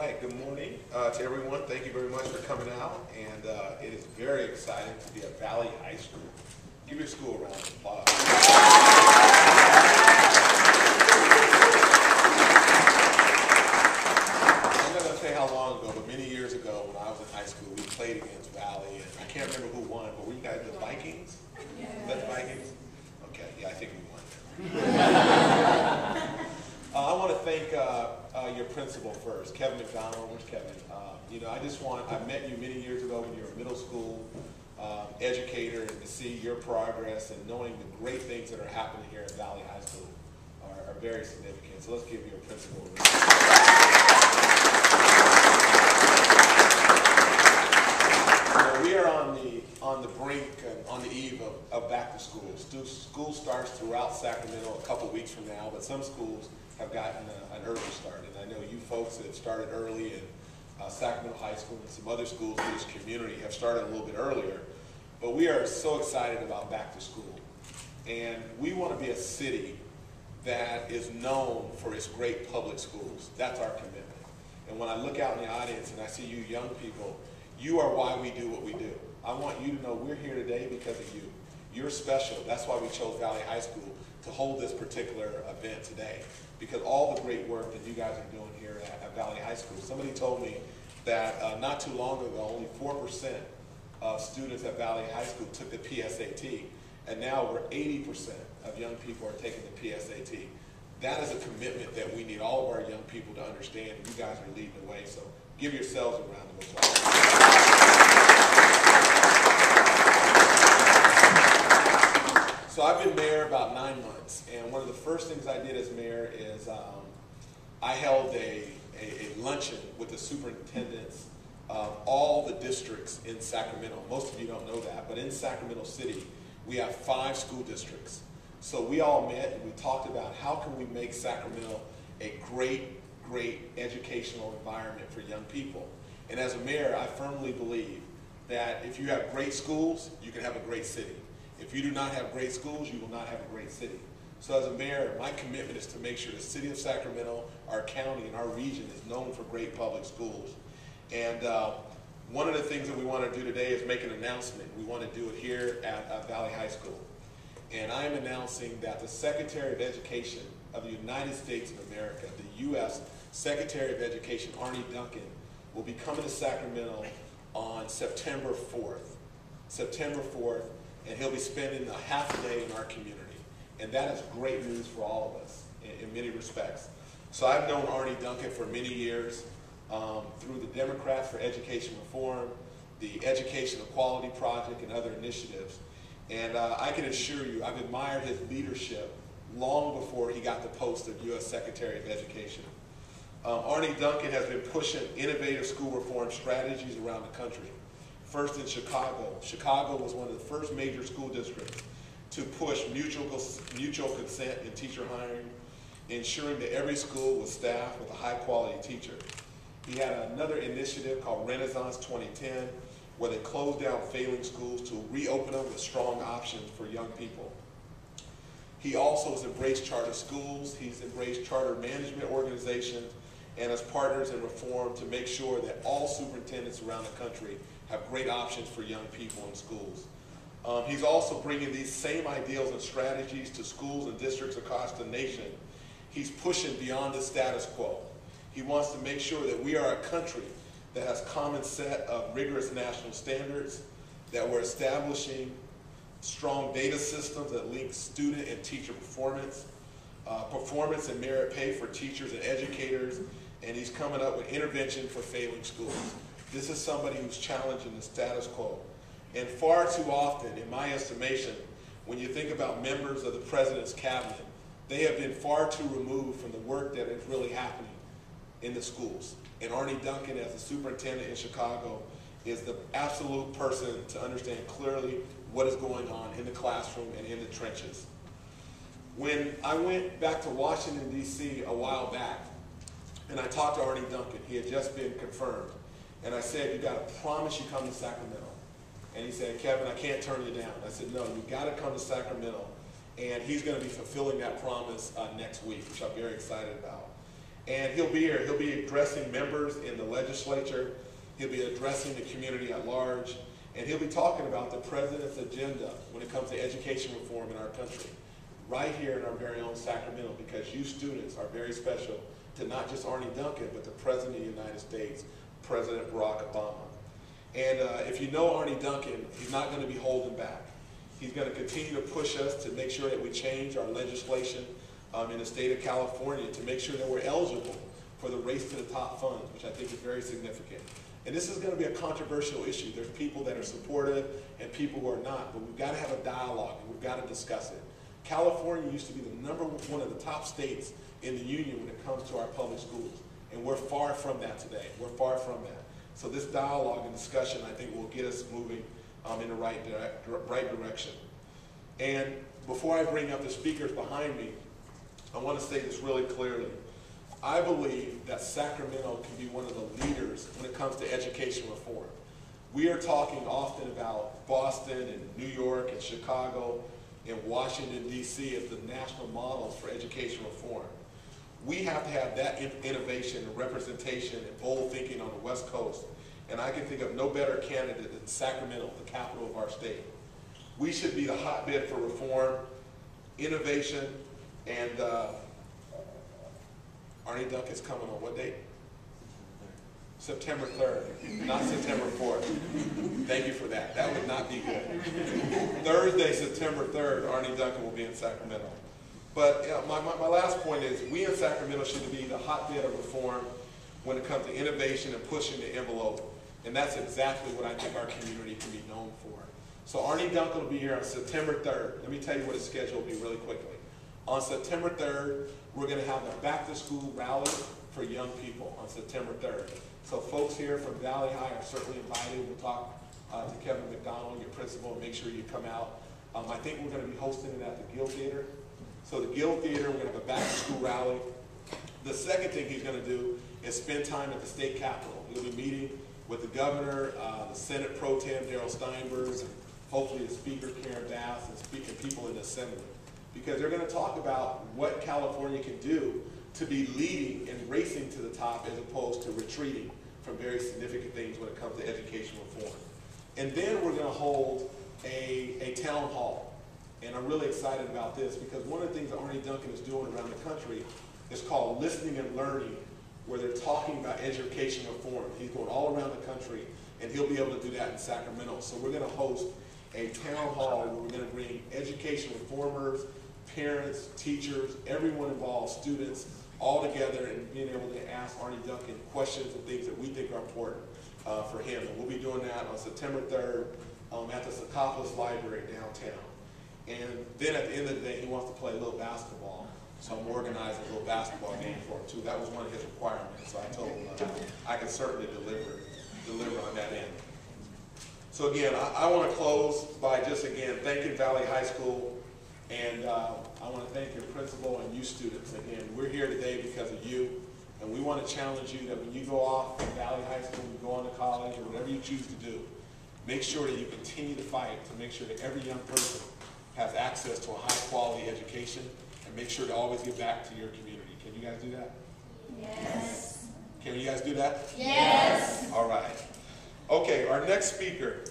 right, good morning to everyone. Thank you very much for coming out, and it is very exciting to be at Valley High School. Give your school a round of applause. I'm not going to say how long ago, but many years ago when I was in high school, we played against Valley, and I can't remember who won, but were you guys the Vikings? Yeah. Was that the Vikings? Okay, yeah, I think we won. I want to thank your principal first, Kevin McDonald. Where's Kevin? I met you many years ago when you were a middle school educator, and to see your progress and knowing the great things that are happening here at Valley High School are very significant. So let's give your principal a round. We are on the brink and on the eve of back to school. School starts throughout Sacramento a couple weeks from now, but some schools have gotten an early start. And I know you folks that have started early in Sacramento High School and some other schools in this community have started a little bit earlier. But we are so excited about back to school. And we want to be a city that is known for its great public schools. That's our commitment. And when I look out in the audience and I see you young people, you are why we do what we do. I want you to know we're here today because of you. You're special. That's why we chose Valley High School to hold this particular event today, because all the great work that you guys are doing here at Valley High School. Somebody told me that not too long ago, only 4% of students at Valley High School took the PSAT, and now over 80% of young people are taking the PSAT. That is a commitment that we need all of our young people to understand, and you guys are leading the way, so give yourselves a round of applause. So I've been mayor about 9 months, and one of the first things I did as mayor is I held a luncheon with the superintendents of all the districts in Sacramento. Most of you don't know that, but in Sacramento City, we have 5 school districts. So we all met and we talked about how can we make Sacramento a great educational environment for young people. And as a mayor, I firmly believe that if you have great schools, you can have a great city. If you do not have great schools, you will not have a great city. So as a mayor, my commitment is to make sure the city of Sacramento, our county, and our region is known for great public schools. And one of the things that we want to do today is make an announcement. We want to do it here at Valley High School. And I am announcing that the Secretary of Education of the United States of America, the U.S. Secretary of Education, Arne Duncan, will be coming to Sacramento on September 4th. September 4th. And he'll be spending a half a day in our community. And that is great news for all of us in many respects. So I've known Arne Duncan for many years through the Democrats for Education Reform, the Education Equality Project, and other initiatives. And I can assure you, I've admired his leadership long before he got the post of U.S. Secretary of Education. Arne Duncan has been pushing innovative school reform strategies around the country. First in Chicago. Chicago was one of the first major school districts to push mutual consent in teacher hiring, ensuring that every school was staffed with a high-quality teacher. He had another initiative called Renaissance 2010, where they closed down failing schools to reopen them with strong options for young people. He also has embraced charter schools. He's embraced charter management organizations and as partners in reform to make sure that all superintendents around the country have great options for young people in schools. He's also bringing these same ideals and strategies to schools and districts across the nation. He's pushing beyond the status quo. He wants to make sure that we are a country that has a common set of rigorous national standards, that we're establishing strong data systems that link student and teacher performance, performance and merit pay for teachers and educators, and he's coming up with intervention for failing schools. This is somebody who's challenging the status quo. And far too often, in my estimation, when you think about members of the President's cabinet, they have been far too removed from the work that is really happening in the schools. And Arne Duncan, as the superintendent in Chicago, is the absolute person to understand clearly what is going on in the classroom and in the trenches. When I went back to Washington, D.C. a while back, and I talked to Arne Duncan, he had just been confirmed, and I said, you got to promise you come to Sacramento. And he said, Kevin, I can't turn you down. I said, no, you got to come to Sacramento. And he's going to be fulfilling that promise next week, which I'm very excited about. And he'll be here. He'll be addressing members in the legislature. He'll be addressing the community at large. And he'll be talking about the president's agenda when it comes to education reform in our country, right here in our very own Sacramento, because you students are very special to not just Arnie Duncan, but the President of the United States, President Barack Obama. And if you know Arnie Duncan, he's not going to be holding back. He's going to continue to push us to make sure that we change our legislation in the state of California to make sure that we're eligible for the Race to the Top funds, which I think is very significant. And this is going to be a controversial issue. There's people that are supportive and people who are not, but we've got to have a dialogue and we've got to discuss it. California used to be the one of the top states in the union when it comes to our public schools, and we're far from that today. We're far from that. So this dialogue and discussion, I think, will get us moving in the right direction. And before I bring up the speakers behind me, I want to say this really clearly. I believe that Sacramento can be one of the leaders when it comes to education reform. We are talking often about Boston and New York and Chicago and Washington, D.C. as the national models for education reform. We have to have that innovation and representation and bold thinking on the West Coast. And I can think of no better candidate than Sacramento, the capital of our state. We should be the hotbed for reform, innovation, and Arnie Duncan's coming on what date? September 3rd, not September 4th. Thank you for that. That would not be good. Thursday, September 3rd, Arnie Duncan will be in Sacramento. But my last point is we in Sacramento should be the hotbed of reform when it comes to innovation and pushing the envelope. And that's exactly what I think our community can be known for. So Arnie Duncan will be here on September 3rd. Let me tell you what his schedule will be really quickly. On September 3rd, we're going to have a back-to-school rally for young people on September 3rd. So folks here from Valley High are certainly invited. We'll talk to Kevin McDonald, your principal, and make sure you come out. I think we're going to be hosting it at the Gill Theater. So the Gill Theater, we're going to have a back-to-school rally. The second thing he's going to do is spend time at the state capitol. He'll be meeting with the governor, the Senate Pro Tem, Darrell Steinberg, and hopefully the Speaker, Karen Bass, and people in the Assembly. Because they're going to talk about what California can do to be leading and racing to the top as opposed to retreating from very significant things when it comes to education reform. And then we're going to hold a town hall. And I'm really excited about this because one of the things that Arnie Duncan is doing around the country is called Listening and Learning, where they're talking about education reform. He's going all around the country, and he'll be able to do that in Sacramento. So we're going to host a town hall where we're going to bring education reformers, parents, teachers, everyone involved, students, all together and being able to ask Arnie Duncan questions and things that we think are important for him. And we'll be doing that on September 3rd at the Secaucus Library downtown. And then at the end of the day, he wants to play a little basketball. So I'm organizing a little basketball game for him too. That was one of his requirements. So I told him I could certainly deliver on that end. So again, I want to close by just again thanking Valley High School. And I want to thank your principal and you students. Again, we're here today because of you. And we want to challenge you that when you go off from Valley High School, you go on to college or whatever you choose to do, make sure that you continue to fight to make sure that every young person has access to a high quality education and make sure to always give back to your community. Can you guys do that? Yes. Can you guys do that? Yes. All right. Okay, our next speaker